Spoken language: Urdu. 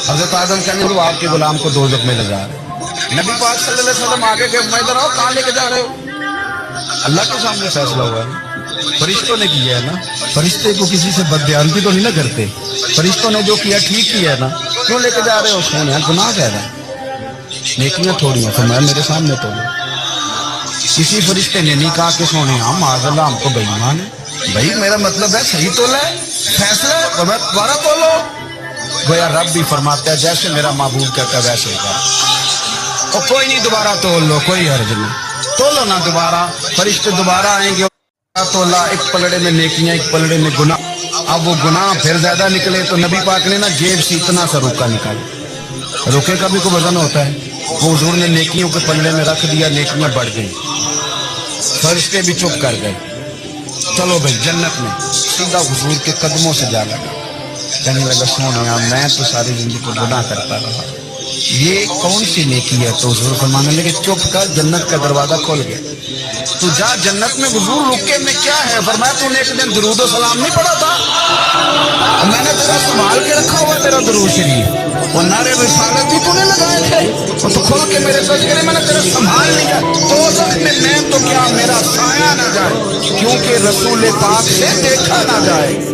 حضرت آدم کہنے وہ آپ کے غلام کو دوزخ میں لے جا رہے ہیں۔ نبی پاک صلی اللہ علیہ وسلم آگے کہ میں ادھر آؤ، کہاں لے کے جا رہے ہو؟ اللہ کے سامنے فیصلہ ہوا ہے، فرشتوں نے کیا ہے نا۔ فرشتے کو کسی سے بددیانتی تو نہیں نہ کرتے، فرشتوں نے جو کیا ٹھیک کیا ہے نا، کیوں لے کے جا رہے ہو؟ سونے گناہ کہہ رہے ہیں، نیکیاں تھوڑی ہیں، فرمایا میرے سامنے تو کسی فرشتے نے نہیں کہا کہ سونے ہم معاذ اللہ ہم کو بے ایمان ہے، بھائی میرا مطلب ہے صحیح تولا ہے، فیصلہ ہے، میں دوبارہ تولو۔ گویا رب بھی فرماتا ہے جیسے میرا معبود کہتا ہے ویسے ہی کر، اور کوئی نہیں دوبارہ تول لو، کوئی حرج نہیں، تولو نہ دوبارہ۔ فرشتے دوبارہ آئیں گے، تولا ایک پلڑے میں نیکیاں ایک پلڑے میں گناہ، اب وہ گناہ پھر زیادہ نکلے تو نبی پاک نے نا جیب سے اتنا سا روکا نکالا، روکے کا بھی کوئی وزن ہوتا ہے، وہ حضور نے نیکیوں کے پلڑے میں رکھ دیا، نیکیاں بڑھ گئی، فرشتے بھی چپ کر گئے۔ چلو بھائی جنت میں، سیدھا حضور کے قدموں سے جا لگا، کہنے لگا سونیا میں تو ساری زندگی کو گناہ کرتا رہا، یہ کون سی نیکی ہے؟ تو حضور فرمانے لگے چپ کر، جنت کا دروازہ کھول گیا، تو جا جنت میں۔ حضور رکے میں کیا ہے؟ فرمایا تو نے ایک دن درود و سلام نہیں پڑھا تھا، میں نے تیرا سنبھال کے رکھا ہوا تیرا درود شریف، اور نعرے رسالت بھی تو نے لگائے تھے، اور تو کھول کے میرے تذکرے میں نے تیرا سنبھال لیا، دوزخ میں تو کیا میرا سایہ نہ جائے، کیونکہ رسول پاک سے دیکھا نہ جائے۔